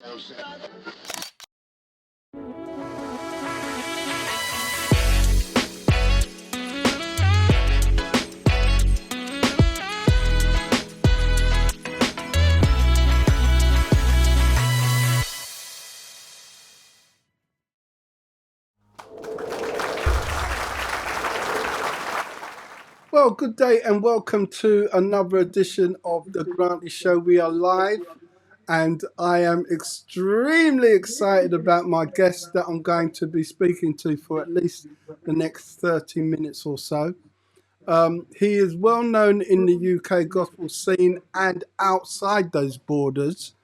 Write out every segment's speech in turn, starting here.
Well, good day and welcome to another edition of the Grantley Show. We are live and I am extremely excited about my guest that I'm going to be speaking to for at least the next 30 minutes or so. He is well known in the UK gospel scene and outside those borders.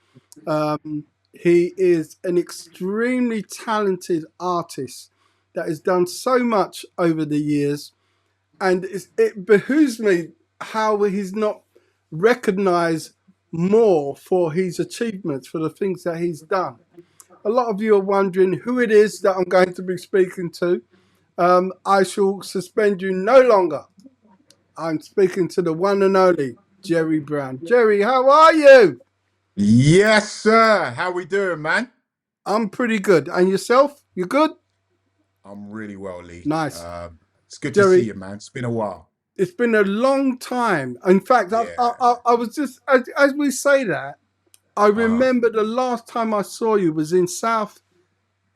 He is an extremely talented artist that has done so much over the years. And it behooves me how he's not recognized more for his achievements, for the things that he's done. A lot of you are wondering who it is that I'm going to be speaking to. I shall suspend you no longer. I'm speaking to the one and only Jerry Brown. Jerry, how are you? Yes, sir. How we doing, man? I'm pretty good. And yourself? You good? I'm really well, Lee. Nice. It's good Jerry, to see you, man. It's been a while. It's been a long time. In fact, Yeah. I was just, as we say that, I remember the last time I saw you was in South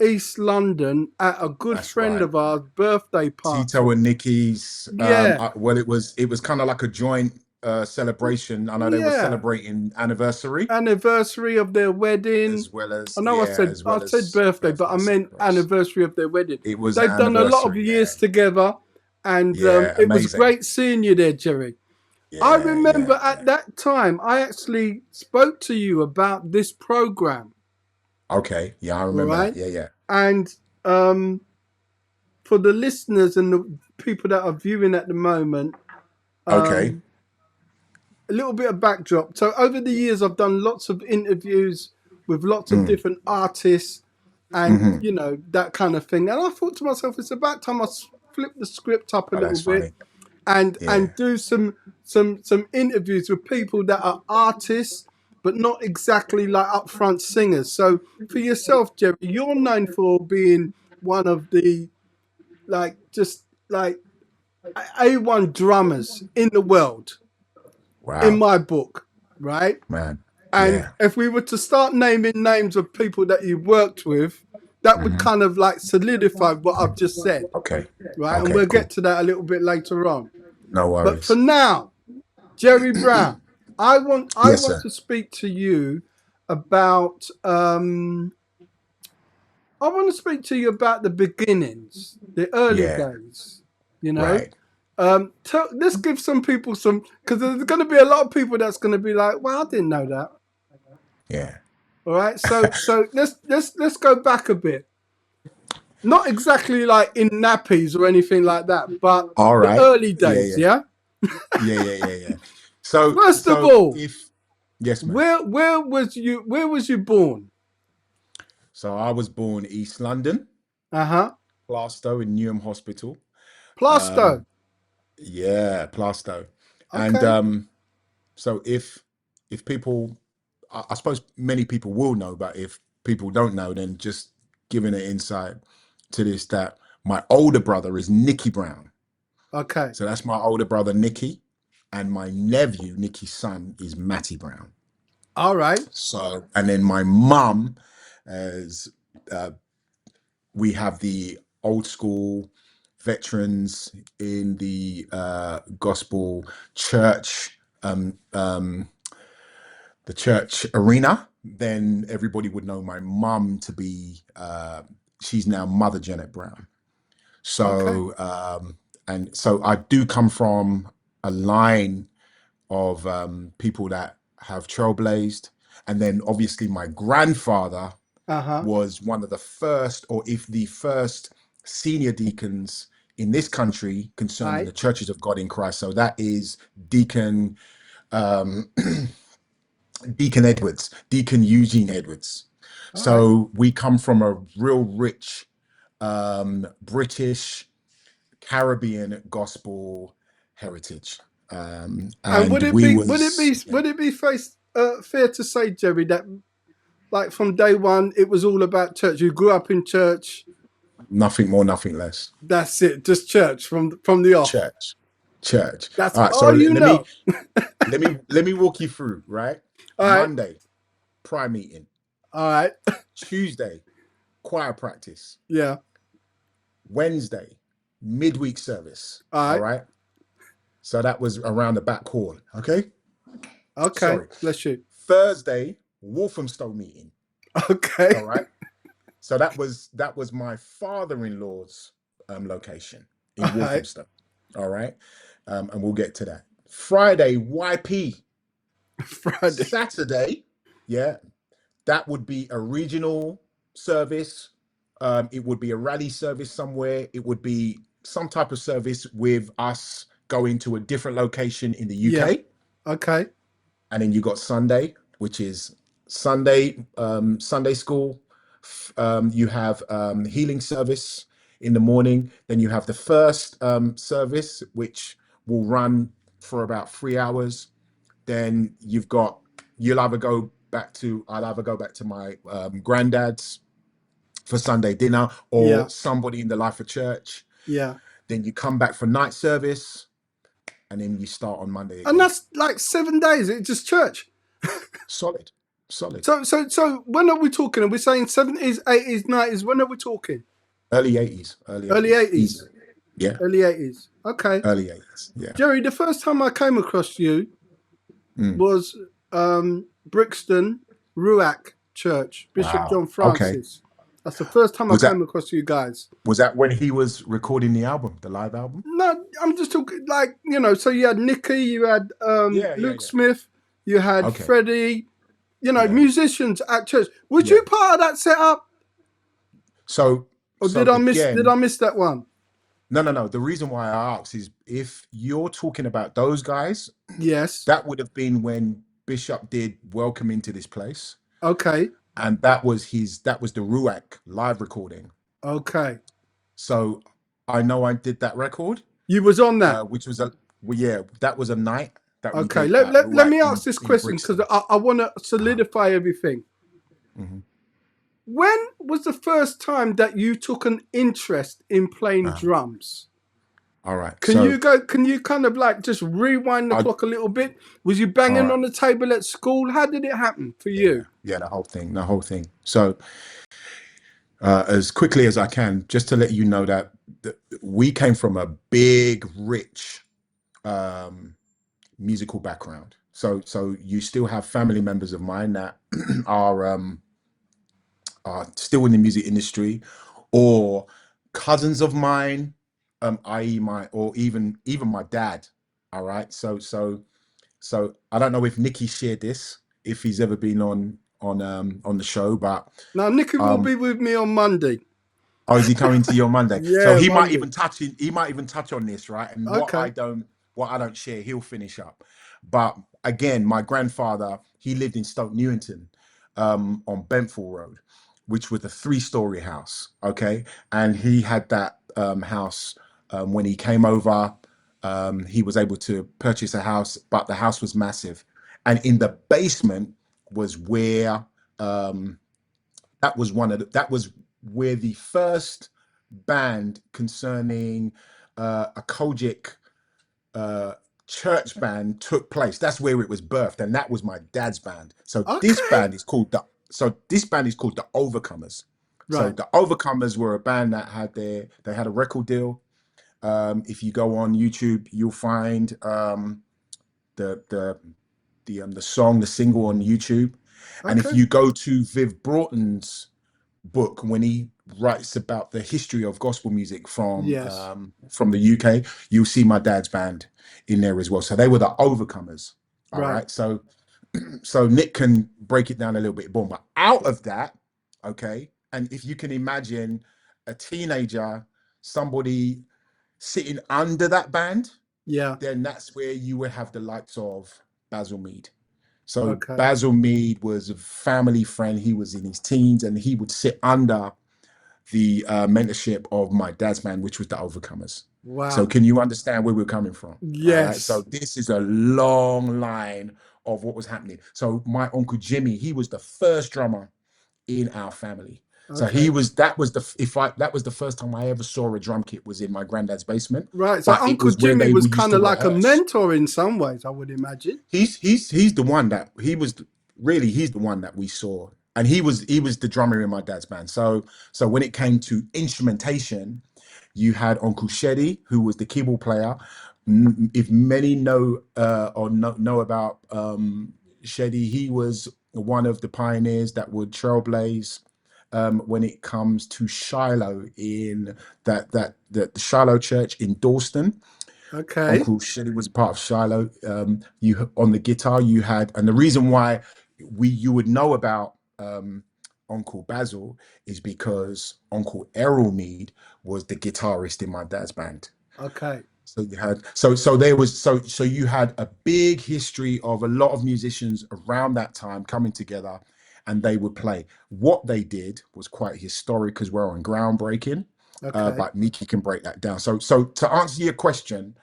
East London at a good friend of ours' birthday party. Tito and Nicky's. Well, it was kind of like a joint celebration. I know they were celebrating anniversary of their wedding, as well as. I know I said birthday, but I meant anniversary of their wedding. They've done a lot of years together, and it was great seeing you there, Jerry. Yeah, I remember at that time I actually spoke to you about this program. Okay, yeah, I remember. Right? Yeah. And for the listeners and the people that are viewing at the moment, a little bit of backdrop. So over the years, I've done lots of interviews with lots of different artists, and you know, that kind of thing. And I thought to myself, it's about time I flip the script up a little bit and do some interviews with people that are artists, but not exactly like upfront singers. So for yourself, Jerry, you're known for being one of the A1 drummers in the world. Wow. In my book, right? Man. And if we were to start naming names of people that you worked with, that would kind of like solidify what I've just said. Okay. Right. And we'll get to that a little bit later on. No worries. But for now, Jerry Brown, I want to speak to you about the beginnings, the early days, you know. Right. Let's give some people because there's going to be a lot of people that's going to be like, well, I didn't know that. Yeah. All right. So let's go back a bit. Not exactly like in nappies or anything like that, but the early days, yeah. So first of all, yes, man. Where was you born? So I was born East London. Plaistow in Newham Hospital. Plaistow. Plaistow. Okay. And so if people, I suppose many people will know, but if people don't know, then just giving an insight to this, that my older brother is Nicky Brown. Okay. So that's my older brother, Nicky, and my nephew, Nicky's son, is Matty Brown. All right. So, and then my mum, we have the old school veterans in the gospel church, the church arena. Then everybody would know my mum to be, she's now Mother Janet Brown. So, and so I do come from a line of people that have trailblazed. And then obviously my grandfather was one of the first, or if the first, senior deacons in this country concerning the Churches of God in Christ. So that is Deacon Deacon Edwards, Deacon Eugene Edwards. So we come from a real rich British Caribbean gospel heritage. And would it be fair to say, Jerry, that like from day one, it was all about church. You grew up in church. Nothing more, nothing less. That's it. Just church from the off. Church, church. That's All right. So all you let me know. let me walk you through. Right. All right. Monday, prayer meeting. All right. Tuesday, choir practice. Yeah. Wednesday, midweek service. All All right. right. So that was around the back hall. Okay. Okay. Sorry. Bless you. Thursday, Walthamstow meeting. Okay. All right. So that was my father-in-law's location All in right. Walthamstow. All right. And we'll get to that. Friday, YP. Friday. Saturday, yeah, that would be a regional service. It would be a rally service somewhere. It would be some type of service with us going to a different location in the Yeah. UK. Okay. And then you got Sunday, which is Sunday school. You have healing service in the morning. Then you have the first service, which will run for about 3 hours. Then I'll either go back to my granddad's for Sunday dinner or Yeah. somebody in the life of church. Yeah. Then you come back for night service and then you start on Monday And again. that's like 7 days. It's just church. Solid, solid. So when are we talking? Are we saying 70s, 80s, 90s? When are we talking? Early 80s, early Early 80s. 80s. Easy. Yeah, Early 80s. Okay. early 80s. Yeah. Jerry, the first time I came across you Mm. was Brixton Ruach Church, Bishop Wow. John Okay. Francis. That's the first time I Was that came across you guys. was that when he was recording the album, the live album? No, I'm just talking like, so you had Nicky, you had Yeah, yeah, Luke yeah. Smith, you had Okay. Freddie, Yeah. musicians at church. Was Yeah. you part of that setup? So Or so did I miss again, that one? no. The reason why I asked is if you're talking about those guys, Yes. that would have been when Bishop did Welcome Into This Place. Okay. And that was the Ruach live recording. Okay. So I know I did that record, You was on that. which was that was a night that we Okay. did Let, at let, let Ruach me ask this in question because Brixton. I want to Uh-huh. solidify everything. Mm-hmm. When was the first time that you took an interest in playing Uh-huh. drums? All right. Can you kind of like just rewind the I clock a little bit? Was you all banging right. on the table at school? How did it happen for Yeah. you? Yeah, the whole thing. So as quickly as I can, just to let you know that we came from a big, rich um, musical background. So you still have family members of mine that are still in the music industry, or cousins of mine, i.e. my or even my dad. All right. So I don't know if Nicky shared this, if he's ever been on the show, but Now, Nicky will um be with me on Monday. oh, is he coming to your Monday? So Yeah, he might Monday. even touch on this, right? And Okay. what I don't share, he'll finish up. But again, my grandfather, he lived in Stoke Newington, on Benthall Road, which was a 3-story house. Okay. And he had that house when he came over. He was able to purchase a house, but the house was massive. And in the basement was where that was where the first band concerning a Kojic uh, church band took place. That's where it was birthed, and that was my dad's band. So this Okay. band is called the Overcomers. So Right. the Overcomers were a band that they had a record deal. If you go on YouTube, you'll find the the the song, the single on YouTube. And if Okay. you go to Viv Broughton's book, when he writes about the history of gospel music Yes. from the UK, you'll see my dad's band in there as well. So they were the Overcomers. All Right. right. So Nick can break it down a little bit more. But out of that, okay, and if you can imagine a teenager, somebody sitting under that band, Yeah. then that's where you would have the likes of Basil Mead. So Okay. Basil Mead was a family friend. He was in his teens, and he would sit under the mentorship of my dad's band, which was the Overcomers. So Wow. can you understand where we're coming from? All right. So Yes. this is a long line of what was happening. So my uncle Jimmy, he was the first drummer in our family. So Okay. that was the first time I ever saw a drum kit was in my granddad's basement, Right. So but it Uncle was where Jimmy they was used kind to of like a rehearse. mentor in some ways, I would imagine. He's the one that he was really he's the one that we saw, and he was the drummer in my dad's band. So when it came to instrumentation, you had Uncle Sheddy, who was the keyboard player. If many know about Sheddy, he was one of the pioneers that would trailblaze when it comes to Shiloh in the Shiloh Church in Dalston. Okay. Uncle Shelley was part of Shiloh. You on the guitar you had, and the reason why you would know about Uncle Basil is because Uncle Errol Mead was the guitarist in my dad's band. Okay. So you had so you had a big history of a lot of musicians around that time coming together, and they would play. What they did was quite historic as well and groundbreaking. Okay. But Nicky can break that down. So to answer your question,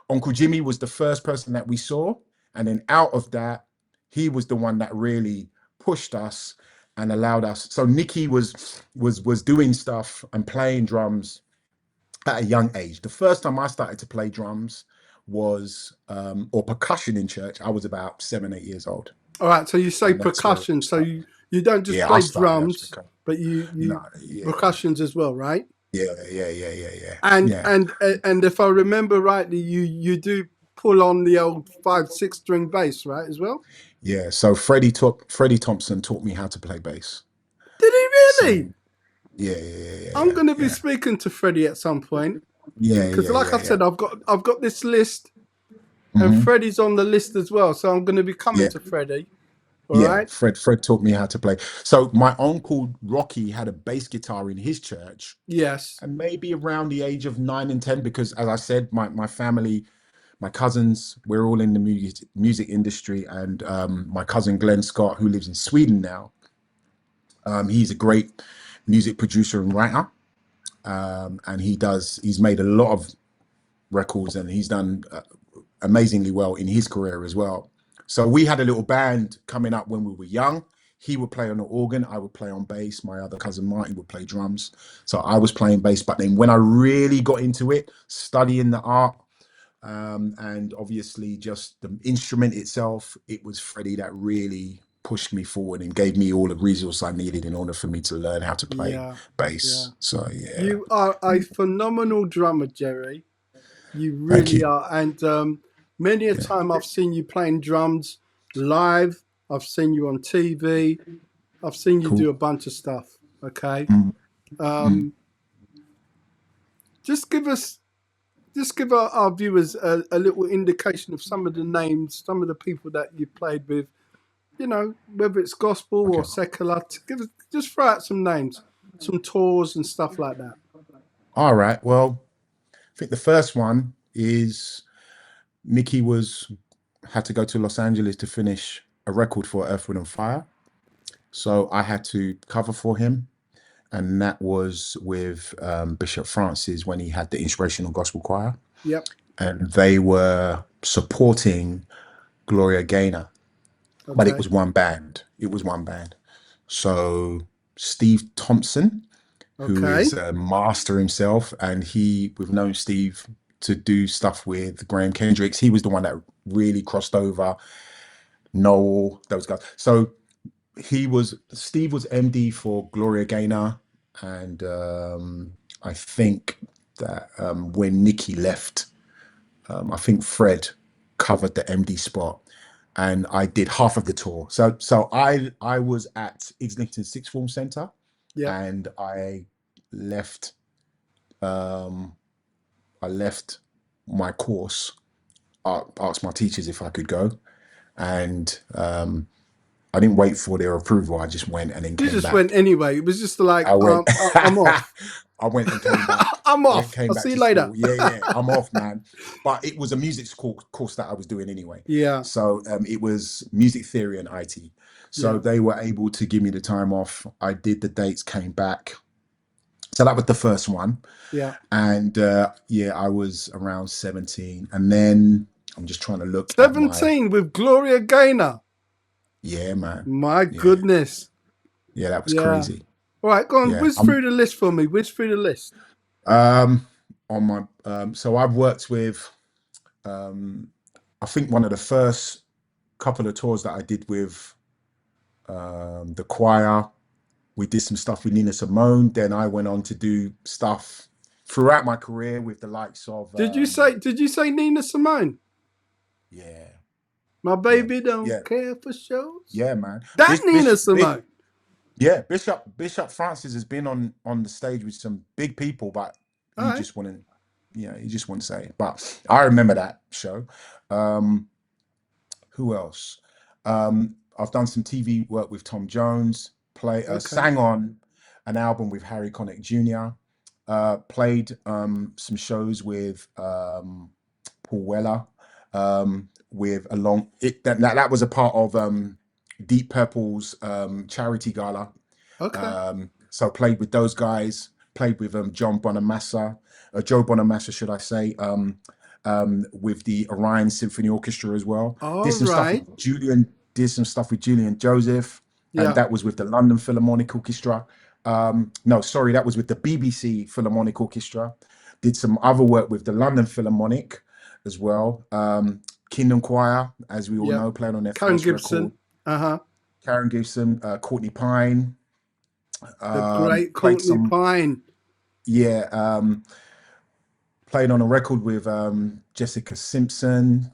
Uncle Jimmy was the first person that we saw, and then out of that, he was the one that really pushed us and allowed us. So Nicky was doing stuff and playing drums at a young age. The first time I started to play drums was or percussion in church. I was about 7, 8 years old, All right. So you say and that's where it percussion. So started. you don't just Yeah, I play started as drums, percussion. but you No, yeah, percussions as well, right? yeah. And Yeah. and and if I remember rightly, you do pull on the old 5, 6 string bass, right, as well. Yeah, so Freddie Thompson taught me how to play bass. Did he really? So yeah, I'm going to be yeah, speaking to Freddie at some point yeah, because, yeah, like yeah, I yeah. said, I've got this list, and Hmm. Freddie's on the list as well. So I'm going to be coming Yeah, to Freddie. All yeah. right. Fred taught me how to play. So my uncle Rocky had a bass guitar in his church, Yes. and maybe around the age of 9 and 10, because as I said, my family, my cousins, we're all in the music industry, and my cousin Glenn Scott, who lives in Sweden now, he's a great music producer and writer, and he's made a lot of records, and he's done amazingly well in his career as well. So we had a little band coming up when we were young. He would play on the organ, I would play on bass, my other cousin Martin would play drums. So I was playing bass. But then when I really got into it, studying the art, and obviously just the instrument itself, it was Freddie that really pushed me forward and gave me all the resources I needed in order for me to learn how to play Yeah. Yeah. bass. So yeah, You are a phenomenal drummer, Jerry. You thank really you. are. And many a Yeah. time I've seen you playing drums live. I've seen you on TV. I've seen you Cool. do a bunch of stuff. Okay. Mm, mm. Um, just give us, just give our viewers a little indication of some of the names, some of the people that you played with. You know, whether it's gospel Okay. or secular. Just throw out some names, some tours and stuff like that. All right. Well, I think the first one is Nicky had to go to Los Angeles to finish a record for Earth, Wind and Fire. So I had to cover for him. And that was with Bishop Francis when he had the Inspirational Gospel Choir. Yep. And they were supporting Gloria Gaynor. But it Okay. was one band. It was one band. So Steve Thompson, who Okay. is a master himself, and we've known Steve to do stuff with Graham Kendricks. He was the one that really crossed over Noel, those guys. So Steve was MD for Gloria Gaynor, and I think that when Nicky left, I think Fred covered the MD spot, and I did half of the tour. So I was at Islington Sixth Form Centre, Yep. and left um, I left my course, asked my teachers if I could go, and I didn't wait for their approval. I just went and then You came just went back. anyway. It was just like, I went, I'm off. I went and came back. I'm Went off. came I'll back see you to later. school. Yeah, I'm off, man. But it was a music school course that I was doing anyway. Yeah. So it was music theory and IT. So Yeah. they were able to give me the time off. I did the dates, came back. So that was the first one. Yeah. And yeah, I was around 17. And then I'm just trying to look at 17 with Gloria Gaynor. yeah, man. My Yeah. goodness. Yeah, that was Yeah. crazy. All right, go on. Yeah. Whiz through the list for me. Whiz through the list. Um, on my so I've worked with um, I think one of the first couple of tours that I did with the choir. We did some stuff with Nina Simone. Then I went on to do stuff throughout my career with the likes of Did you say Nina Simone? yeah, My yeah, baby don't yeah, care for shows. yeah, man. That Bis- Nina Bishop, Bi- Simone. yeah, Bishop Francis has been on the stage with some big people, but All he right. just wouldn't, he just wouldn't say it. But I remember that show. Um, who else? I've done some TV work with Tom Jones. Okay. Sang on an album with Harry Connick Jr. Played some shows with Paul Weller. With along it that was a part of Deep Purple's charity gala. Okay. So played with those guys. Played with Joe Bonamassa, should I say? With the Orion Symphony Orchestra as well. All Did some stuff right. with Julian. Did some stuff with Julian Joseph, and Yeah. that was with the London Philharmonic Orchestra. No, sorry, that was with the BBC Philharmonic Orchestra. Did some other work with the London Philharmonic as well. Kingdom Choir, as we all Yeah. know, played on their Karen first record. Gibson. Uh huh. Karen Gibson, Courtney Pine, The great played Courtney some, Pine. yeah, played on a record with Jessica Simpson,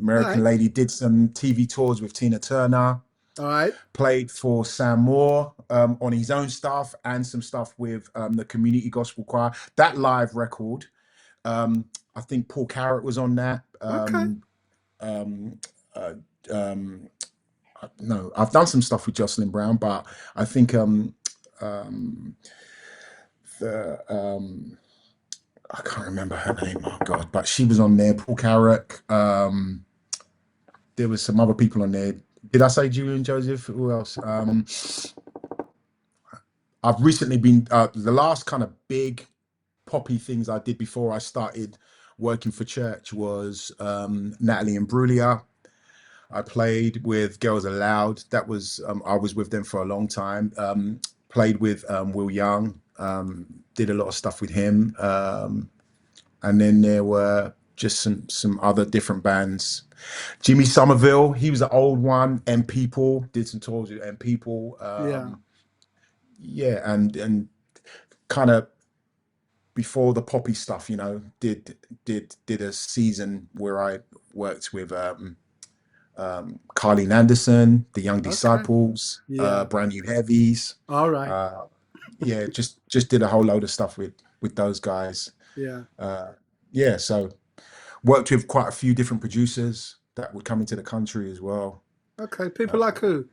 All American right. Lady, did some TV tours with Tina Turner, All right. played for Sam Moore on his own stuff and some stuff with the Community Gospel Choir. That live record, I think Paul Carrot was on that. Okay. Um, uh, um, no, I've done some stuff with Jocelyn Brown, but I think um, the I can't remember her name. Oh God, but she was on there. Paul Carrick. There was some other people on there. Did I say Julian Joseph? Who else? I've recently been the last kind of big poppy things I did before I started working for church was Natalie and Brulia. I played with Girls Aloud. That was I was with them for a long time. Played with Will Young. Did a lot of stuff with him. And then there were just some other different bands. Jimmy Somerville, he was an old one. And People did some tours with and People. Yeah. Yeah, and kind of before the poppy stuff, did a season where I worked with Carleen Anderson, the Young Okay. Disciples, Yeah. Brand New Heavies. All right. Uh, yeah, just did a whole load of stuff with those guys. Yeah. Uh, yeah, so worked with quite a few different producers that would come into the country as well. Okay. People like who?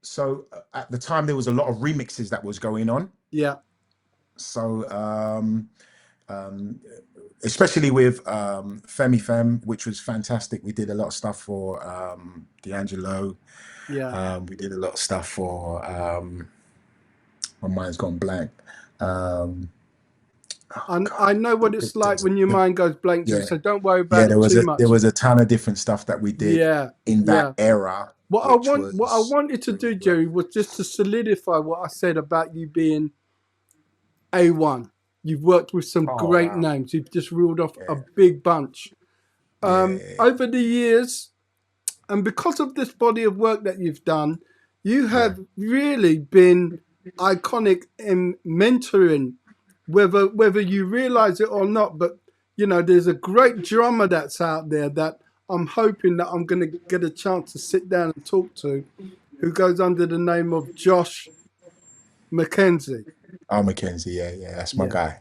So at the time there was a lot of remixes that was going on. Yeah. So um, especially with Femi Fem, which was fantastic. We did a lot of stuff for D'Angelo. Yeah. We did a lot of stuff for my mind's gone blank. Um, oh And God, I know what it's like when your mind goes blank, Jerry. yeah, So don't worry yeah. about it too There much. was a ton of different stuff that we did Yeah. in that Yeah. era, What I which want, what I was wanted to really do, great. Jerry, was just to solidify what I said about you being A1. You've worked with some Oh great wow, names. You've just reeled off a yeah, big bunch. yeah, yeah, Over the years, and because of this body of work that you've done, you yeah, have really been iconic in mentoring, whether you realize it or not. But there's a great drummer that's out there that I'm hoping that I'm going to get a chance to sit down and talk to, who goes under the name of Josh McKenzie. Oh, Mackenzie, yeah, yeah, that's my Yeah. guy.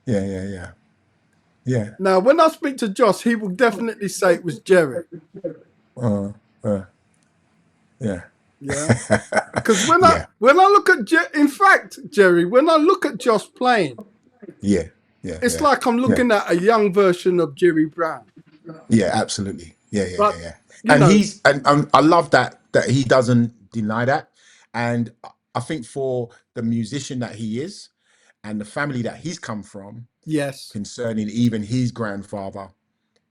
Yeah, yeah, yeah, yeah. Now, when I speak to Josh, he will definitely say it was Jerry. Uh, uh, yeah, Yeah. Because when I yeah, when I look at in fact, Jerry, when I look at Josh playing, yeah, yeah, it's yeah, like I'm yeah, looking at a young version of Jerry Brown. yeah. Absolutely, yeah, yeah, yeah, But yeah. you And know, I love that he doesn't deny that, and I think for the musician that he is, and the family that he's come from, yes, concerning even his grandfather,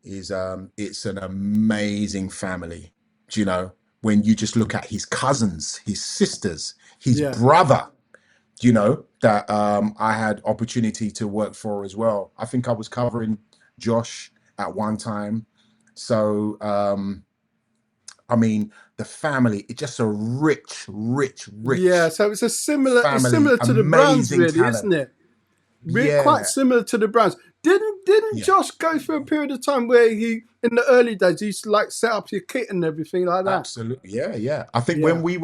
is it's an amazing family, do you know? when you just look at his cousins, his sisters, his Yeah. brother, that I had opportunity to work for as well. I think I was covering Josh at one time. So, I mean, the family, it's just a rich, rich, Yeah. rich So it's family, similar to the Browns, amazing really, talent. isn't it? Quite Yeah, similar to the Browns. Didn't yeah, Josh go through a period of time where he, in the early days, he used to like set up your kit and everything like that? absolutely. Yeah, yeah. I think Yeah. when we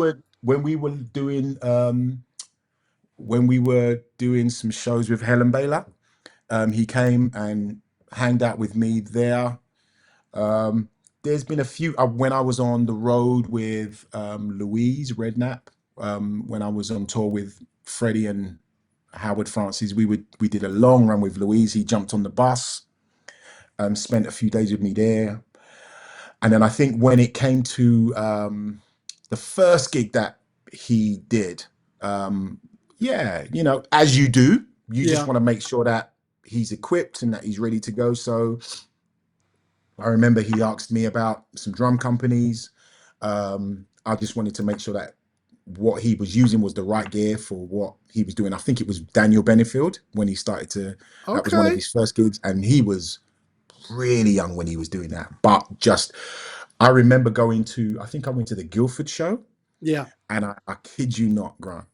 were doing some shows with Helen Baylor, he came and hanged out with me there. Um, there's been a few when I was on the road with Louise Redknapp, when I was on tour with Freddie and Howard Francis, we did a long run with Louise. He jumped on the bus, spent a few days with me there. And then I think when it came to the first gig that he did, yeah, as you do, you just Yeah. want to make sure that he's equipped and that he's ready to go. So I remember he asked me about some drum companies. I just wanted to make sure that what he was using was the right gear for what he was doing. I think it was Daniel Benefield when he started to, that was one of Okay. his first gigs, and he was really young when he was doing that. But just, I remember I think I went to the Guildford show, Yeah. and I kid you not, Grant,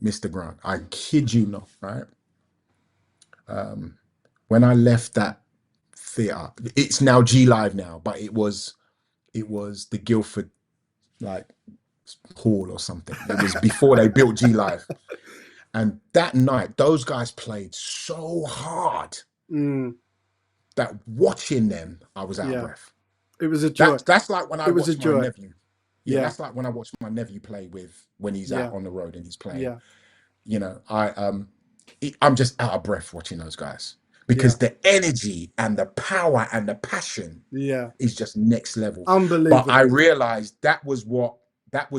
Mr. Grant, I kid you not, right? Um, when I left that theater, it's now G Live now, but it was the Guildford like hall or something. It was before they built G Live. And that night, those guys played so hard Mm, that watching them, I was out of yeah. breath. It was a joy. That's like when I It was a watched my joy. nephew. Yeah, Yeah. that's like when I watched my nephew play when he's out Yeah. on the road and he's playing. Yeah. I'm just out of breath watching those guys Yeah. because the energy and the power and the passion Yeah. is just next level. But I Unbelievable. realized that was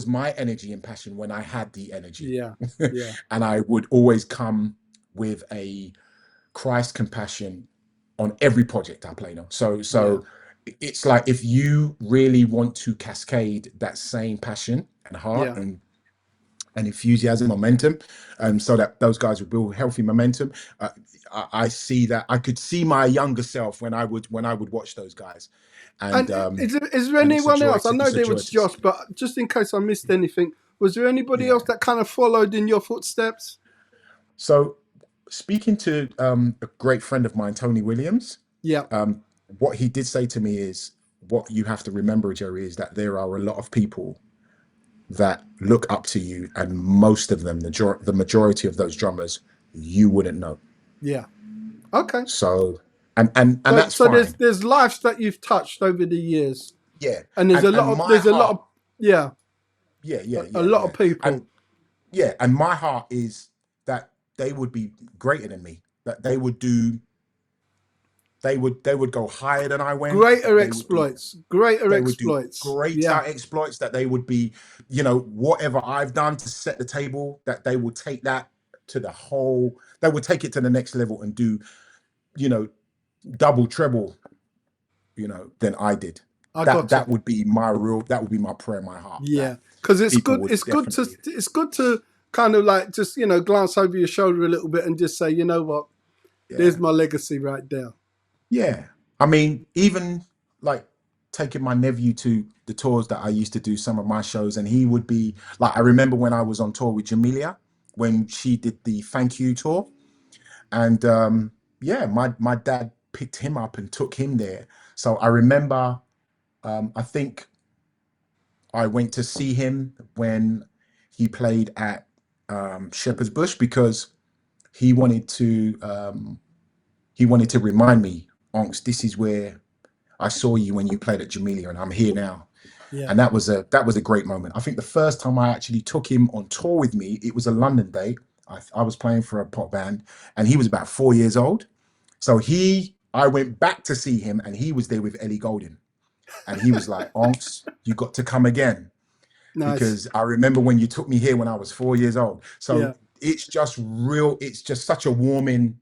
my energy and passion when I had the energy. Yeah. Yeah. And I would always come with a Christ compassion on every project I played on. So Yeah. so it's like if you really want to cascade that same passion and heart Yeah. and enthusiasm, momentum, so that those guys would build healthy momentum. I see that I could see my younger self when I would watch those guys, and And is there it's a anyone joy else? I to know it's a there joy was to see. Josh, but just in case I missed anything, was there anybody else Yeah. that kind of followed in your footsteps? So speaking to a great friend of mine, Tony Williams, Yeah. um, what he did say to me is, what you have to remember, Jerry, is that there are a lot of people that look up to you, and most of them, the majority of those drummers, you wouldn't know. Yeah. Okay. So, and So that's so fine. there's lives that you've touched over the years, Yeah, and and my there's a lot of heart, yeah, yeah, yeah, a yeah, lot of yeah, and people. yeah, and my heart is that they would be greater than me. That they would go higher than I went. That Greater they would do exploits. Greater they would do exploits. greater Yeah. exploits. That they would be, whatever I've done to set the table. That they would take that to the whole. They would take it to the next level and do, you know, double, treble, than I did. I That gotcha. that would be my real. That would be my prayer in my heart. Yeah. That Because people would definitely. it's good to kind of like just glance over your shoulder a little bit and just say, you know what, there's Yeah. my legacy right there. Yeah. I mean, even like taking my nephew to the tours that I used to do some of my shows, and he would be like, I remember when I was on tour with Jamelia when she did the thank you tour. And yeah, my dad picked him up and took him there. So I remember, I think I went to see him when he played at Shepherd's Bush because he wanted to he wanted to remind me, Onks, this is where I saw you when you played at Jamelia, and I'm here now. Yeah. And that was a great moment. I think the first time I actually took him on tour with me, it was a London date. I was playing for a pop band, and he was about 4 years old. So I went back to see him, and he was there with Ellie Goulding, and he was like, "Onks, you got to come again Nice. because I remember when you took me here when I was 4 years old." So Yeah. it's just real. It's just such a warming.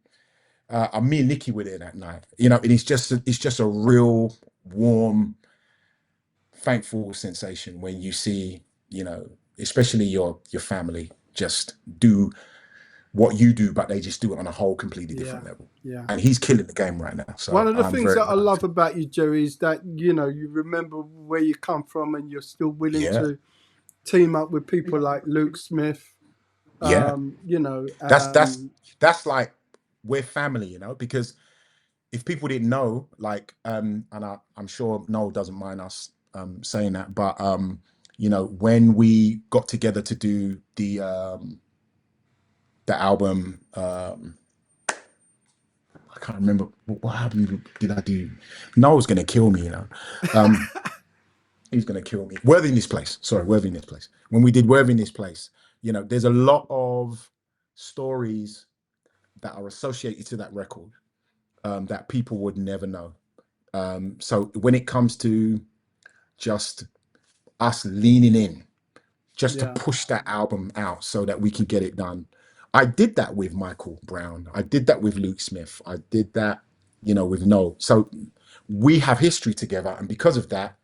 Me and Nicky were there that night, and it's just a real warm thankful sensation when you see, you know, especially your family just do what you do, but they just do it on a whole completely Yeah, different level. yeah. And he's killing the game right now. One So of the I'm things very that I proud. love about you, Jerry, is that you remember where you come from, and you're still willing Yeah, to team up with people like Luke Smith. yeah. Um, you know, That's that's um, that's like we're family, you know, because if people didn't know, like, and I'm sure Noel doesn't mind us saying that, but you know, when we got together to do the album, I can't remember what album did I do. Noel's gonna kill me, you know. Um, he's gonna kill me. Worthy in this place. Sorry, Worthy in this place. When we did Worthy in this place, you know, there's a lot of stories that are associated to that record that people would never know. So when it comes to just us leaning in, just to yeah, push that album out so that we can get it done. I did that with Michael Brown. I did that with Luke Smith. I did that, you know, with Noel. So we have history together, and because of that,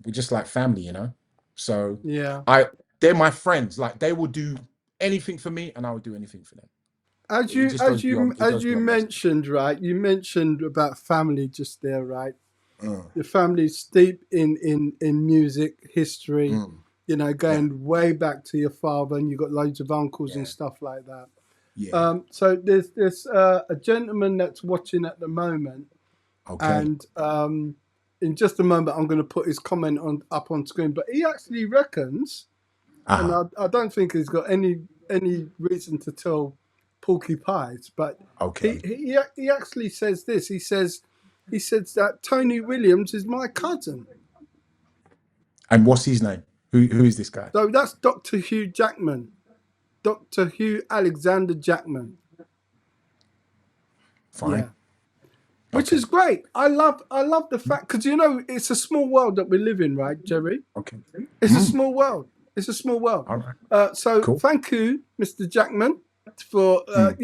we're just like family, you know. So yeah. I they're my friends. Like they will do anything for me, and I will do anything for them. As It you just goes as you beyond. It as goes you beyond words. mentioned, right? You mentioned about family just there, right? Mm, Your family's steep in music history. mm, yeah, Going way back to your father, and you got loads of uncles and yeah, stuff like that. yeah. So there's a gentleman that's watching at the moment, Okay. and in just a moment I'm going to put his comment on up on screen. But he actually reckons, and Uh-huh. I don't think he's got any reason to tell porcupines, but Okay. he actually says this. He says that Tony Williams is my cousin. And what's his name? Who is this guy? So that's Dr. Hugh Jackman, Dr. Hugh Alexander Jackman. Fine. Yeah, which Okay. is great. I love the fact because it's a small world that we live in, right, Jerry? Okay. It's a Mm, small world. It's a small world. all right. So Cool. thank you, Mr. Jackman, for Mm.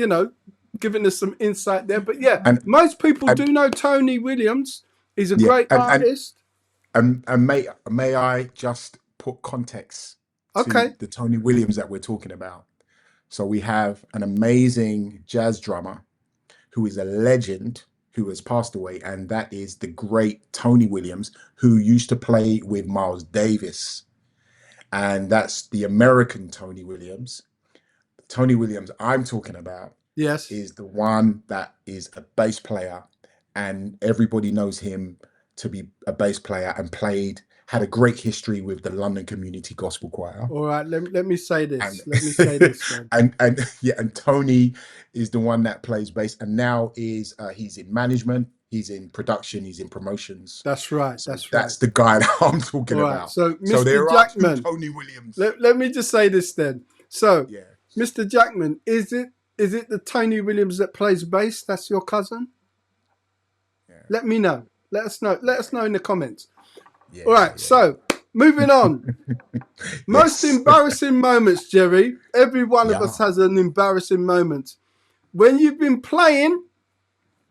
giving us some insight there. But yeah, And most people do and know Tony Williams. He's a yeah, great artist. and may I just put context to Okay. the Tony Williams that we're talking about. So we have an amazing jazz drummer who is a legend who has passed away, and that is the great Tony Williams, who used to play with Miles Davis. And that's the American Tony Williams. Tony Williams I'm talking about Yes. is the one that is a bass player, and everybody knows him to be a bass player and had a great history with the London Community Gospel Choir. All right. Let me say And this. Let me say this then. and yeah, and Tony is the one that plays bass, and now he's in management, he's in production, he's in promotions. That's right. So That's right. that's the guy that I'm talking All right. about. So, So Mr. there are two Jackman, Tony Williams. let me just say this then. So, Yeah, Mr. Jackman, is it the Tony Williams that plays bass? That's your cousin? yeah, Let me know. Let us know. Let yeah, us know in the comments. yeah, All yeah, right. yeah, So, moving on. yeah. Most Yes. embarrassing moments, Jerry. Every one of us Yeah, has an embarrassing moment. When you've been playing,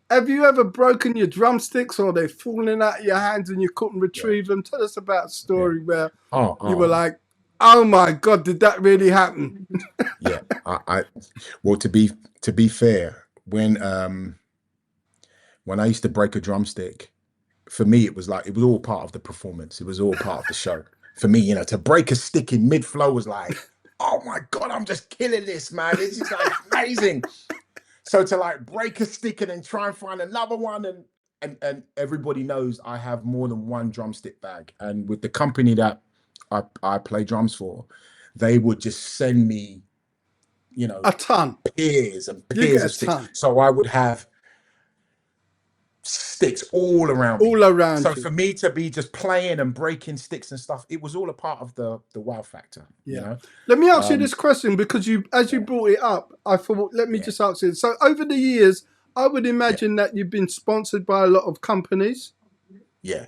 have you ever broken your drumsticks or they've fallen out of your hands and you couldn't yeah, retrieve them? Tell us about a yeah. story where Oh, you were oh, like, oh my God, did that really happen? yeah. Well, to be fair, when I used to break a drumstick, for me it was like it was all part of the performance. It was all part of the show. For me, to break a stick in mid flow was like, oh my God, I'm just killing this, man. This is like amazing. So to like break a stick and then try and find another one, and everybody knows I have more than one drumstick bag. And with the company that I play drums for, they would just send me, A ton. peers and You peers get a of sticks. ton So I would have sticks all around me. all around So you. for me to be just playing and breaking sticks and stuff, it was all a part of the wow factor, Yeah. Let me ask you Um, this question because as you yeah, brought it up, I thought, let me yeah, just ask you. So over the years, I would yeah, imagine that you've been sponsored by a lot of companies. yeah,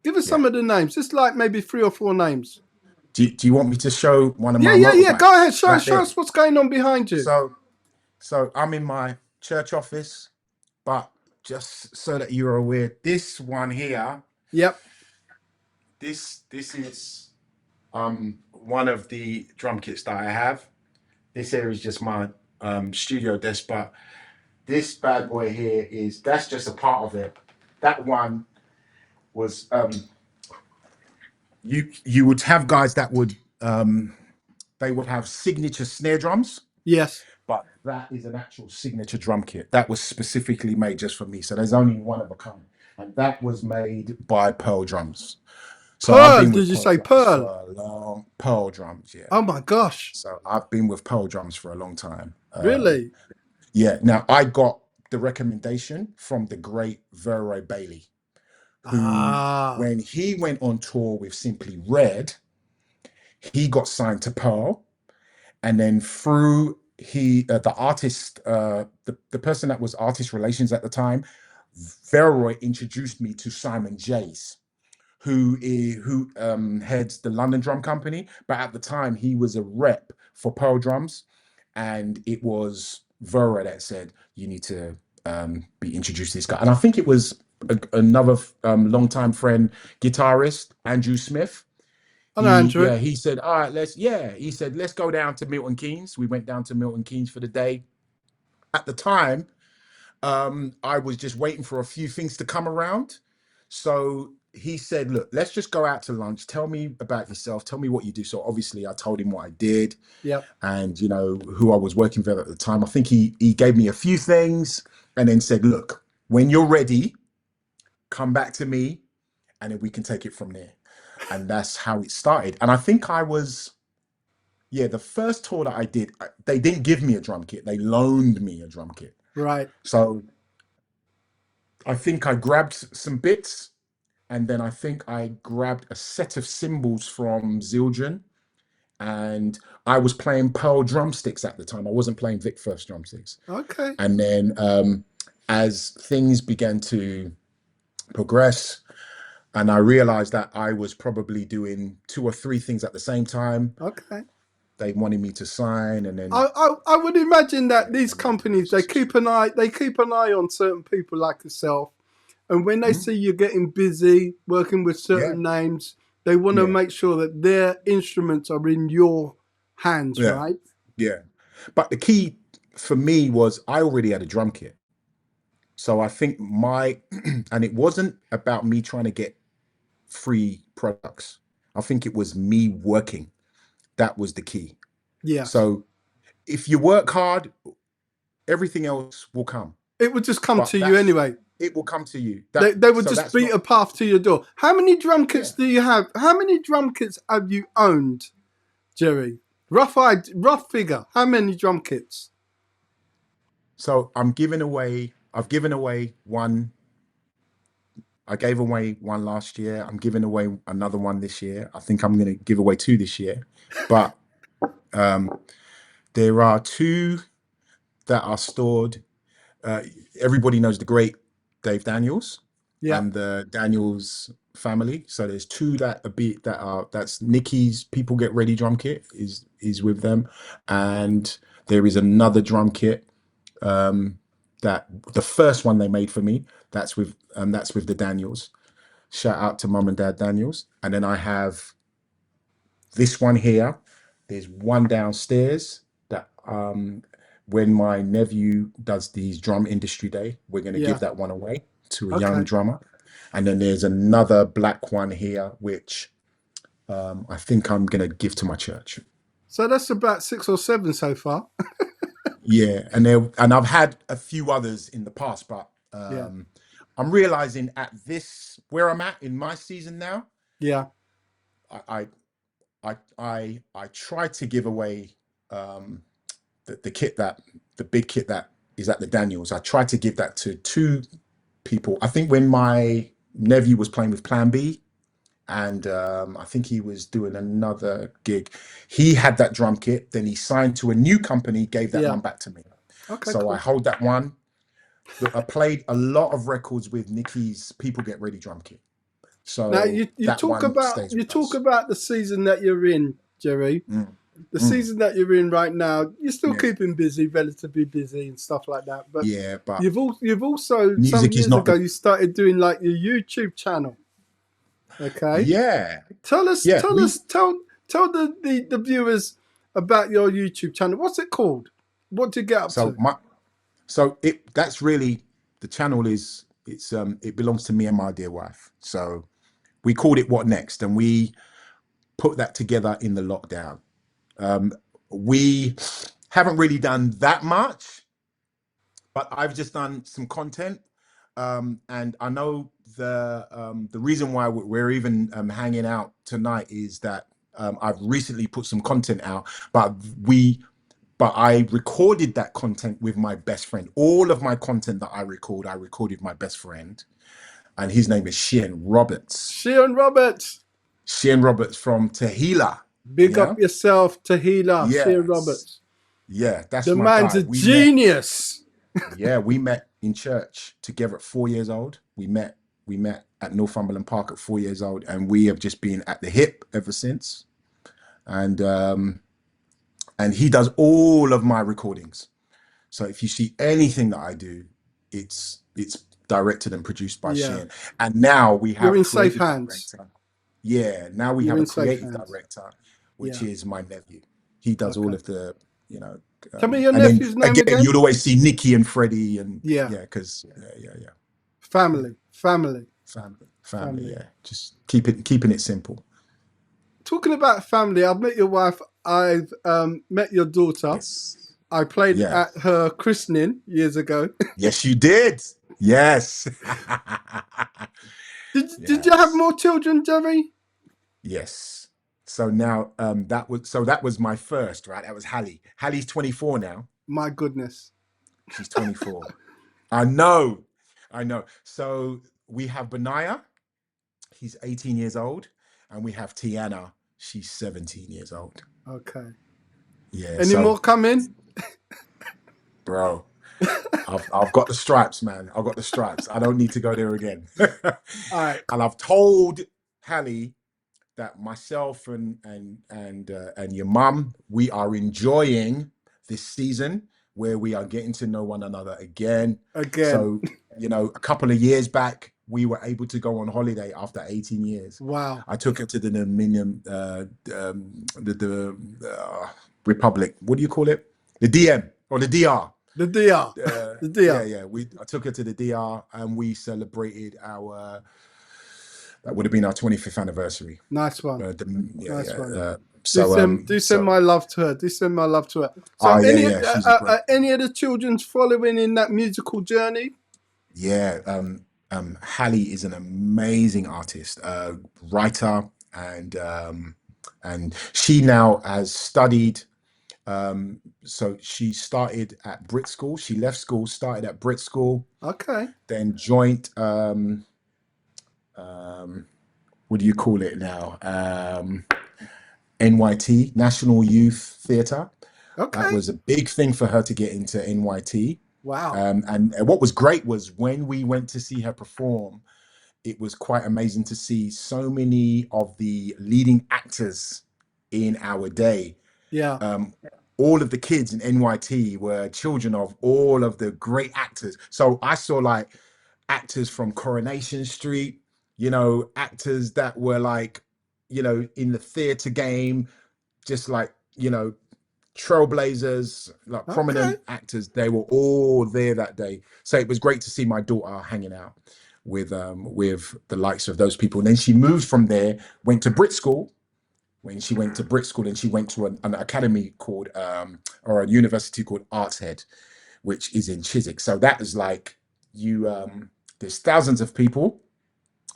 Give us yeah. some of the names, just like maybe three or four names. Do you want me to show one of Yeah, my yeah, yeah. Go ahead. motorbikes Show, right show there? us what's going on behind you. So I'm in my church office, but just so that you're aware, this one here Yep. this is one of the drum kits that I have. This here is just my studio desk, but this bad boy here that's just a part of it. That one was you would have guys that would they would have signature snare drums, Yes. but that is an actual signature drum kit that was specifically made just for me. So there's only one of a kind, and that was made by Pearl Drums. So I've Pearl, been did with you Pearl say Drums for Pearl? a long Pearl Drums, yeah. Oh my gosh. So I've been with Pearl Drums for a long time. Really? Yeah. Now I got the recommendation from the great Verroy Bailey, who, Ah, when he went on tour with Simply Red, he got signed to Pearl, and then through the artist, the person that was artist relations at the time, Verroy introduced me to Simon Jace, who heads the London Drum Company, but at the time he was a rep for Pearl Drums, and it was Vera that said you need to be introduced to this guy, and I think it was another longtime friend, guitarist Andrew Smith. I know Andrew. He said, all right, he said, let's go down to Milton Keynes. We went down to Milton Keynes for the day. At the time, I was just waiting for a few things to come around. So he said, look, let's just go out to lunch. Tell me about yourself. Tell me what you do. So obviously I told him what I did Yep. and, who I was working with at the time. I think he gave me a few things and then said, look, when you're ready, come back to me and then we can take it from there. And that's how it started. And I think the first tour that I did, they didn't give me a drum kit. They loaned me a drum kit. Right. So I think I grabbed some bits, and then I think I grabbed a set of cymbals from Zildjian, and I was playing Pearl drumsticks at the time. I wasn't playing Vic First drumsticks. Okay. And then as things began to progress, and I realized that I was probably doing 2 or 3 things at the same time, Okay. they wanted me to sign, and then I would imagine that these companies they keep an eye on certain people like yourself, and when they see you getting busy working with yeah, certain names, they want to yeah, make sure that their instruments are in your hands, yeah, right? yeah. But the key for me was I already had a drum kit. So I think and it wasn't about me trying to get free products. I think it was me working. That was the key. Yes. So if you work hard, everything else will come. It would just come But to you anyway. it will come to you. They would So just that's beat not, a path to your door. How many drum yeah. kits do you have? How many drum kits have you owned, Jerry? Rough figure. How many drum kits? So I've given away one. I gave away one last year. I'm giving away another one this year. I think I'm going to give away 2 this year. But there are 2 that are stored. Everybody knows the great Dave Daniels Yeah. and the Daniels family. So there's 2 that's Nicky's People Get Ready drum kit is with them, and there is another drum kit that the first one they made for me. That's with the Daniels. Shout out to Mum and Dad Daniels. And then I have this one here. There's one downstairs that when my nephew does these drum industry day, we're going to Yeah. give that one away to a young Okay. drummer. And then there's another black one here, which I think I'm going to give to my church. So that's about 6 or 7 so far. Yeah, and I've had a few others in the past, but Yeah. I'm realizing at this where I'm at in my season now, Yeah. I I try to give away the kit the big kit that is at the Daniels. I tried to give that to 2 people. I think when my nephew was playing with Plan B, and I think he was doing another gig, he had that drum kit. Then he signed to a new company, gave that Yeah. one back to me. Okay, So I cool. hold that one. I played a lot of records with Nicky's People Get Ready drum kit. Now So that one stays you with talk us. about the season that you're in, Jerry. Mm, The mm, season that you're in right now, you're still yeah, keeping busy, relatively busy and stuff like that. But yeah, but you've also some music is years not ago the you started doing like your YouTube channel. Okay. Yeah, Tell us, yeah. tell us, tell the viewers about your YouTube channel. What's it called? What do you get up So to? my it that's really the channel is it belongs to me and my dear wife. So we called it What Next, and we put that together in the lockdown. Um, we haven't really done that much, but I've just done some content, and I know the reason why we're even hanging out tonight is that I've recently put some content out, but I recorded that content with my best friend. All of my content that I recorded with my best friend, and his name is Sheehan Roberts. Sheehan Roberts. Sheehan Roberts from Tehila. Big up Yeah. yourself, Tahila. Sheehan Yes. Roberts. Yeah, that's The my man's guy. a genius. We met in church together at 4 years old. We met at Northumberland Park at 4 years old, and we have just been at the hip ever since. And he does all of my recordings. So if you see anything that I do, it's directed and produced by Yeah. Sheehan. And now we You're have in safe creative hands. director. Yeah, now we You're have a in safe creative hands. director, which Yeah. is my nephew. He does all Okay. of the, you know, Tell me your and then nephew's name again, again. you'll always see Nicky and Freddie, and Yeah. yeah, because yeah, Family. Family. family, Family. yeah. Just keeping it simple. Talking about family, I've met your wife. I've met your daughter. Yes, I played yeah, at her christening years ago. yes, you did. Yes, Did you have yes, more children, Jerry? yes. So now, that was my first, right? That was Hallie. Hallie's 24 now. My goodness. She's 24. I know, I know. So we have Benaiah. He's 18 years old, and we have Tiana. She's 17 years old. Okay. Yeah. Any So, more coming? bro, I've got the stripes, man. I've got the stripes. I don't need to go there again. All right. And I've told Hallie that myself and your mum, we are enjoying this season where we are getting to know one another again. Again. So, a couple of years back, we were able to go on holiday after 18 years. Wow. I took her to the Dominion, the Republic. What do you call it? The DM or the DR. The DR. The DR. Yeah. I took her to the DR, and we celebrated that would have been our 25th anniversary. Nice one. Nice one. So do send my love to her. Do send my love to her. So, oh yeah, she's a great. Any of the children following in that musical journey? Yeah, Hallie is an amazing artist, writer, and she now has studied. So she started at Brit School. She left school, started at Brit School. Okay. Then joined. What do you call it now? NYT, National Youth Theatre. Okay. That was a big thing for her to get into NYT. Wow. And what was great was when we went to see her perform, it was quite amazing to see so many of the leading actors in our day. Yeah. All of the kids in NYT were children of all of the great actors. So I saw like actors from Coronation Street, actors that were like, in the theater game, just like, trailblazers, like prominent actors. They were all there that day. So it was great to see my daughter hanging out with the likes of those people. And then she moved from there, went to Brit School. When she went to Brit School, then she went to an academy called or a university called Arts Head, which is in Chiswick. So that is like there's thousands of people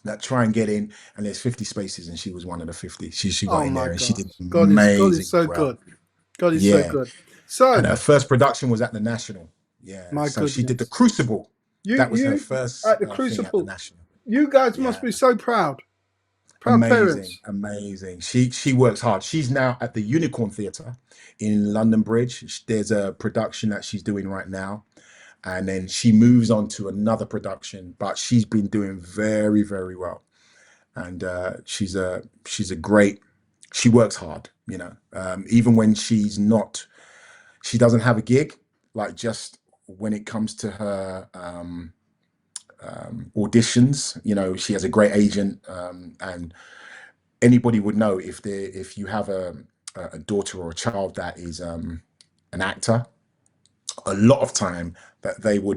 that try and get in, and there's 50 spaces, and she was one of the 50. She got in there, and she did God amazing. is so good. God is so good. And her first production was at the National. Yeah. So she did the Crucible. That was her first at the Crucible. Thing at the National. You guys must be so proud. Proud parents. Amazing. She works hard. She's now at the Unicorn Theatre in London Bridge. There's a production that she's doing right now. And then she moves on to another production, but she's been doing very, very well. And she's a great, she works hard, even when she doesn't have a gig, like just when it comes to her auditions. You know, she has a great agent, and anybody would know if you have a daughter or a child that is an actor, a lot of time that they'll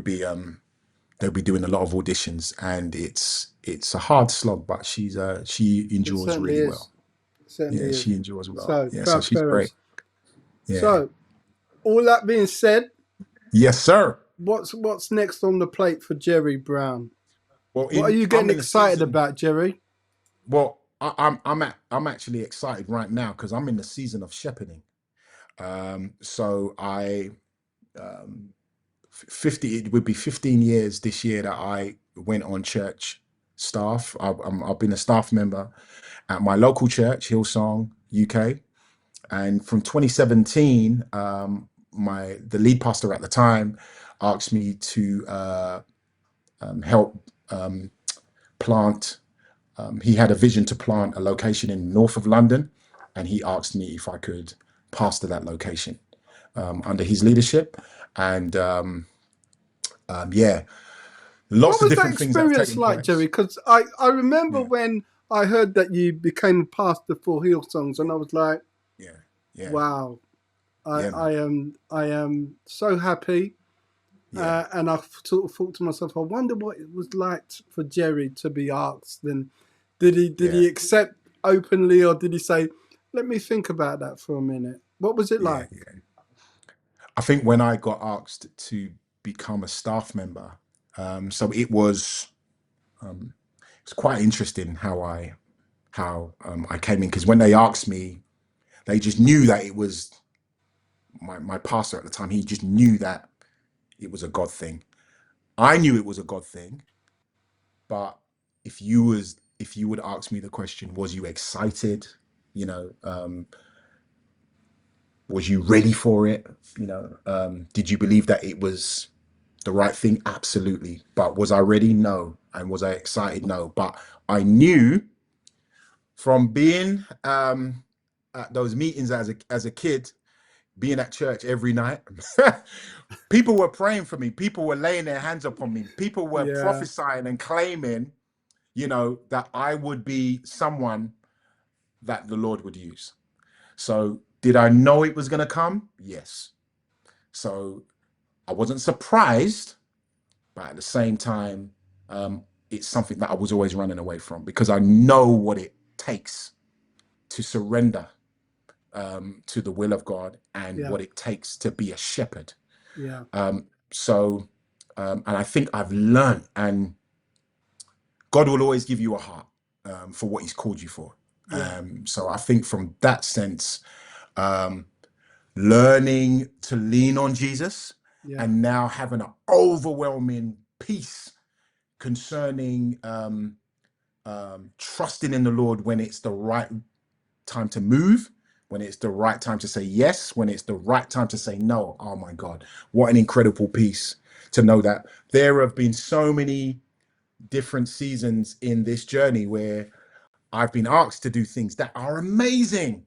be doing a lot of auditions, and it's a hard slog, but she It endures certainly really is. well. It certainly Yeah, is. she endures well. So, Yeah, so proud she's great. parents. Yeah. So, all that being said, Yes, sir. what's next on the plate for Jerry Brown? Well, What are you I'm getting in the excited season. about, Jerry? Well, I'm actually excited right now because I'm in the season of shepherding. So I um, 50 it would be 15 years this year that I went on church staff. I've been a staff member at my local church, Hillsong UK, and from 2017, the lead pastor at the time asked me to help plant. He had a vision to plant a location in the north of London, and he asked me if I could pastor that location under his leadership. And yeah, What lots of was that different things that have experience taken like, Jerry? place. Because I remember Yeah, when I heard that you became a pastor for Hillsongs, and I was like, yeah, yeah, wow, yeah, man. I am so happy. Yeah, And I sort of thought to myself, I wonder what it was like for Jerry to be asked. And did yeah, he accept openly, or did he say, "Let me think about that for a minute"? What was it yeah, like? yeah. I think when I got asked to become a staff member, so it's quite interesting how I came in, because when they asked me, they just knew that it was my pastor at the time. He just knew that it was a God thing. I knew it was a God thing, but if you would ask me the question, was you excited? You know, was you ready for it? You know, did you believe that it was the right thing? Absolutely. But was I ready? No. And was I excited? No. But I knew from being at those meetings as a kid, being at church every night, people were praying for me. People were laying their hands upon me. People were Yeah, prophesying and claiming, that I would be someone that the Lord would use. So did I know it was going to come? Yes. So I wasn't surprised, but at the same time, it's something that I was always running away from, because I know what it takes to surrender to the will of God, and yeah, what it takes to be a shepherd. yeah, So, and I think I've learned, and God will always give you a heart for what He's called you for. yeah, So I think from that sense, um, learning to lean on Jesus, yeah, and now having an overwhelming peace concerning trusting in the Lord when it's the right time to move, when it's the right time to say yes, when it's the right time to say no. Oh my God, what an incredible peace to know that there have been so many different seasons in this journey where I've been asked to do things that are amazing,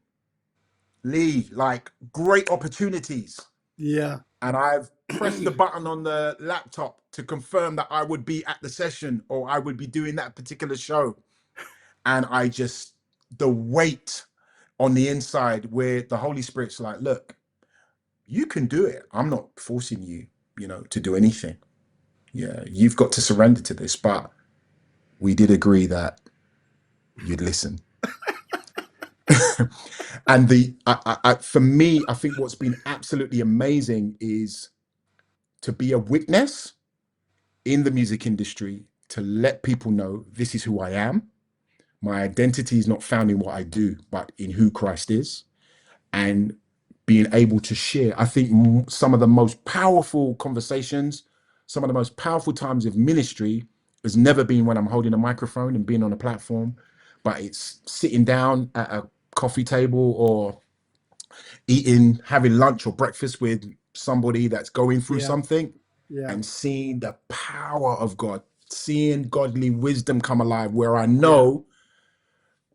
Lee, like great opportunities. yeah, And I've pressed the button on the laptop to confirm that I would be at the session, or I would be doing that particular show. And the weight on the inside, where the Holy Spirit's like, look, you can do it. I'm not forcing you, to do anything. Yeah, you've got to surrender to this. But we did agree that you'd listen. And for me, I think what's been absolutely amazing is to be a witness in the music industry, to let people know this is who I am. My identity is not found in what I do, but in who Christ is. And being able to share, I think some of the most powerful conversations, some of the most powerful times of ministry has never been when I'm holding a microphone and being on a platform, but it's sitting down at a coffee table, or having lunch or breakfast with somebody that's going through yeah, something, yeah, and seeing the power of God, seeing godly wisdom come alive, where I yeah, know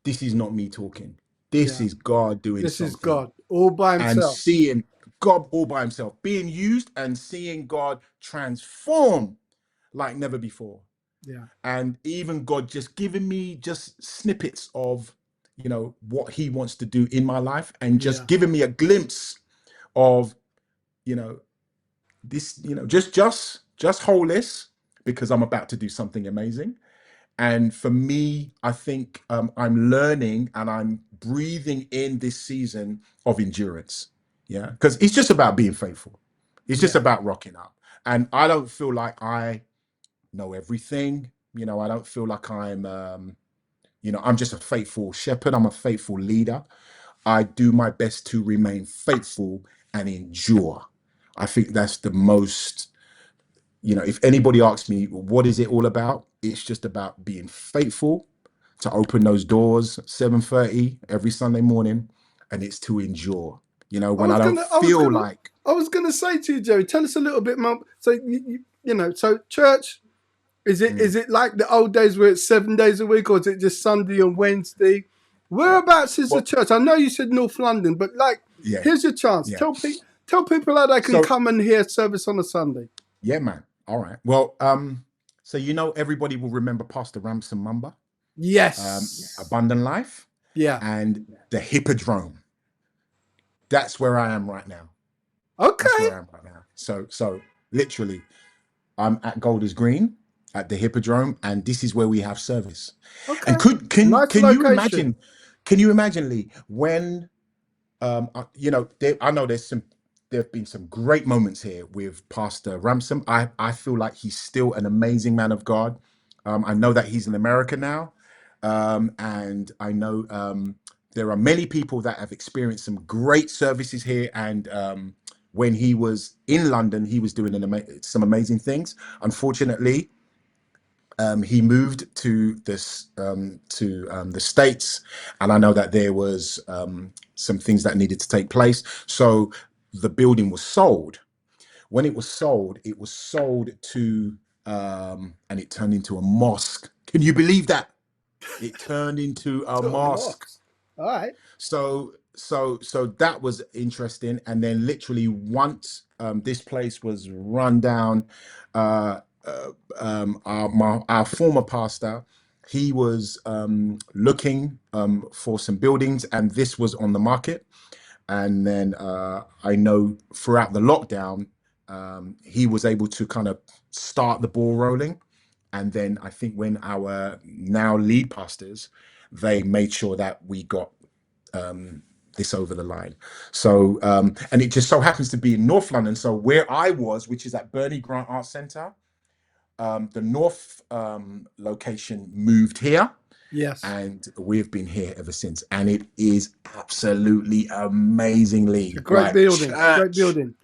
this is not me talking. This yeah. is God doing This is something. God all by And himself. seeing God all by himself being used, and seeing God transform like never before. Yeah. and even God just giving me just snippets of, what He wants to do in my life, and just Yeah. giving me a glimpse of, you know, this, just hold this, because I'm about to do something amazing. And for me, I think I'm learning and I'm breathing in this season of endurance. Yeah. Because it's just about being faithful. It's just Yeah. about rocking up. And I don't feel like I know everything. I don't feel like I'm just a faithful shepherd. I'm a faithful leader. I do my best to remain faithful and endure. I think that's the most, if anybody asks me, what is it all about? It's just about being faithful to open those doors 7:30 every Sunday morning, and it's to endure. I When I was don't gonna, I was feel gonna, like, I was gonna say to you, Joey, tell us a little bit more. So so church, is it like the old days where it's 7 days a week, or is it just Sunday and Wednesday? yeah, Whereabouts is the well, church? I know you said North London, but like, yeah, here's your chance. yeah. Tell people how they can So come and hear service on a Sunday. yeah, man. All right. Well, so everybody will remember Pastor Ramson Mumba, Yes. Abundant Life, Yeah. and the Hippodrome. That's where I am right now. That's Okay. where I am right now. So literally, I'm at Golders Green at the Hippodrome, and this is where we have service. Okay. And could can Nice can you location. imagine? Can you imagine, Lee, when I know there have been some great moments here with Pastor Ramsam. I feel like he's still an amazing man of God. I know that he's in America now, and I know there are many people that have experienced some great services here. And when he was in London, he was doing some amazing things. Unfortunately, he moved to the States, and I know that there was some things that needed to take place. So the building was sold. When it was sold to and it turned into a mosque. Can you believe that? It turned into a To a mosque. mosque. All right. So that was interesting. And then literally once this place was run down, uh, our former pastor, he was looking for some buildings, and this was on the market. And then I know throughout the lockdown, he was able to kind of start the ball rolling. And then I think when our now lead pastors, they made sure that we got this over the line. So, and it just so happens to be in North London. So where I was, which is at Bernie Grant Arts Centre, the North location moved here, Yes. and we've been here ever since. And it is absolutely It's a amazingly great like building. Great building.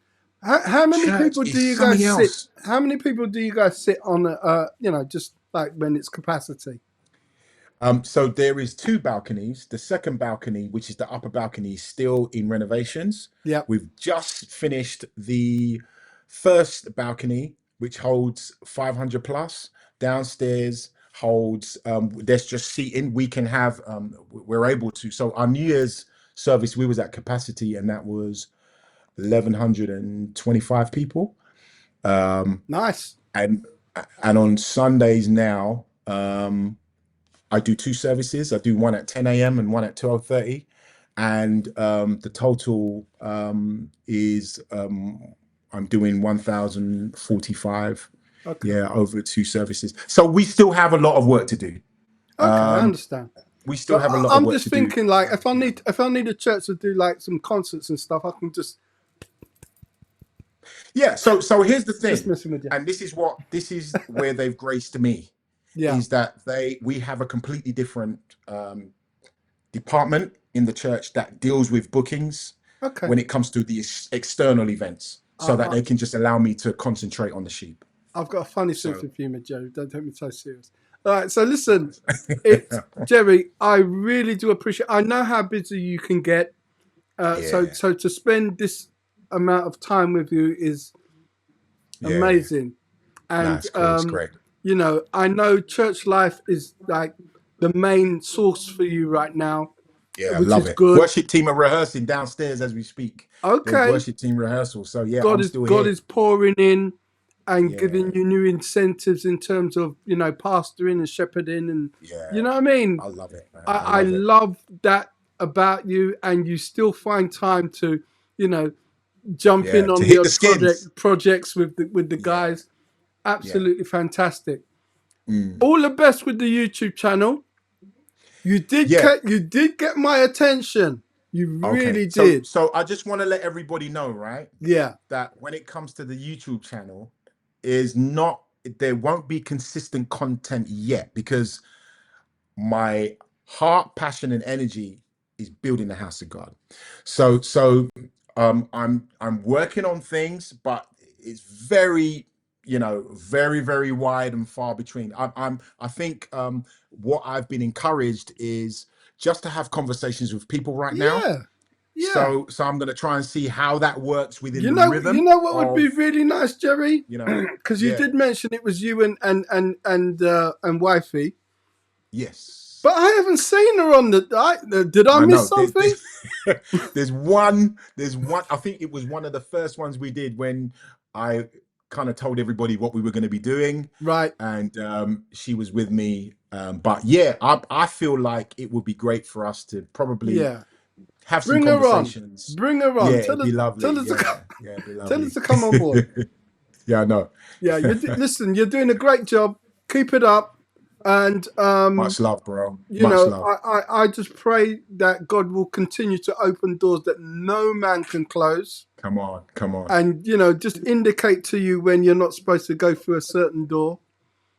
How many church people do is you something guys sit? else. How many people do you guys sit on? Just like when it's capacity. So there is two balconies. The second balcony, which is the upper balcony, is still in renovations. Yep. We've just finished the first balcony, which holds 500 plus. Downstairs holds, there's just seating. We can have, we're able to. So our New Year's service, we was at capacity, and that was 1,125 people. Nice. And on Sundays now, I do two services. I do one at 10 a.m. and one at 12:30, and the total is I'm doing 1,045. Okay. Yeah, over two services. So we still have a lot of work to do. Okay, I Um, understand. we still But have a lot of I'm work just to do. thinking, like, if I need a church to do like some concerts and stuff, I can Yeah. So here's the just thing, messing with you. and this is where they've graced me, Yeah. is that we have a completely different department in the church that deals with bookings Okay. when it comes to the external events, so that I, they can just allow me to concentrate on the sheep. I've got a funny sense So of humour, Joe. Don't take me so serious. All right. So listen, it's Jerry. I really do appreciate. I know how busy you can get. So yeah, so to spend this amount of time with you is yeah, amazing. nah, And it's cool, it's great. I know church life is like the main source for you right now, Yeah, I which love is it. good. Worship team are rehearsing downstairs as we speak. There's Okay. worship team rehearsal, so yeah, God I'm is still God here. is pouring in, and Yeah. giving you new incentives in terms of, you know, pastoring and shepherding, and you Yeah. know what I mean. I love it, man. I I love it. love that about you, and you still find time to, you know, jump Yeah. in To on the hit the odd skins. projects with the Yeah. guys. Yeah. Absolutely fantastic. Mm. All the best with the YouTube channel. Yeah. You did get my attention. You Okay. really So did. so I just want to let everybody know, right, Yeah. that when it comes to the YouTube channel, is not there won't be consistent content yet because my heart, passion, and energy is building the house of God. I'm working on things, but it's very, very, very wide and far between. I think what I've been encouraged is just to have conversations with people right now. Yeah. Yeah. So I'm gonna try and see how that works within You the know, rhythm what would be of, really nice, Jerry, you know, because you yeah, did mention it was you and wifey, yes. but I haven't seen her on the. Did I I miss know. something? There's one. I think it was one of the first ones we did when I kind of told everybody what we were going to be doing, Right. and she was with me. But yeah, I feel like it would be great for us to probably Yeah. have some Bring her on. conversations. Bring her Yeah, on. it'd be lovely. Tell her to Yeah, come. yeah, it'd be Tell her lovely. to come on board. Yeah, I know. Yeah. Listen. You're doing a great job. Keep it up. And Much love, bro. you Much know, love. I just pray that God will continue to open doors that no man can close, Come on, come on. and you know, just indicate to you when you're not supposed to go through a certain door.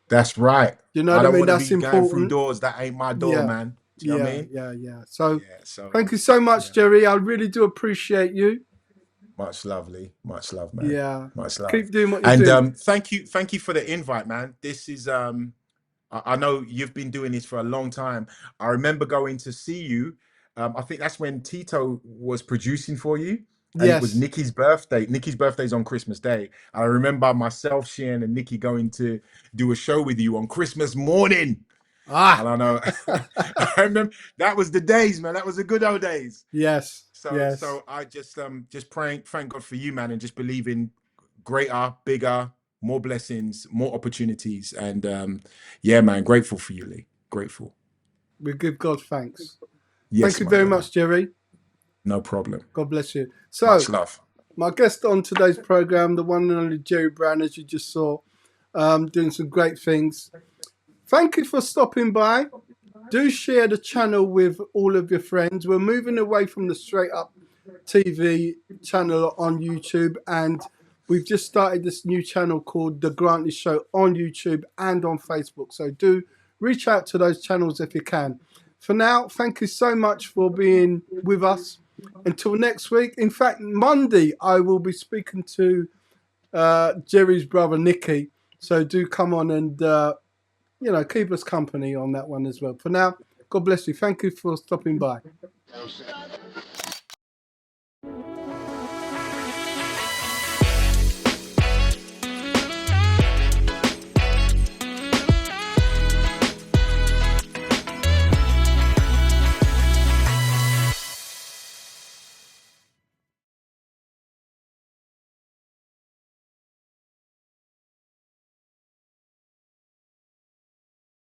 That's right. You know I what I don't mean? want to That's be going through important. doors that ain't my door, Yeah. man. Do you know what I Yeah. mean? Yeah. Yeah. So Yeah. thank So you so much, yeah. Jerry. I really do appreciate you. Much lovely, much love, man. Yeah. Much love. Keep doing what you're And doing. thank you for the invite, man. This is I know you've been doing this for a long time. I remember going to see you. I think that's when Tito was producing for you, and it was Yes. Nicky's birthday. Nicky's birthday's on Christmas Day. I remember myself, Shane, and Nicky going to do a show with you on Christmas morning. Ah. And I know I remember that was the days, man. That was the good old days. Yes. So Yes. so I just praying, thank God for you, man, and just believe in greater, bigger, more blessings, more opportunities. And yeah, man, grateful for you, Lee. Grateful. We give God thanks. Thank Yes, you my very brother. much, Jerry. No problem. God bless you. Much So, love. my guest on today's program, the one and only Jerry Brown, as you just saw, doing some great things. Thank you for stopping by. Do share the channel with all of your friends. We're moving away from the straight up TV channel on YouTube, and we've just started this new channel called The Grantley Show on YouTube and on Facebook. So do reach out to those channels if you can. For now, thank you so much for being with us. Until next week. In fact, Monday I will be speaking to Jerry's brother Nicky. So do come on and you know, keep us company on that one as well. For now, God bless you. Thank you for stopping by.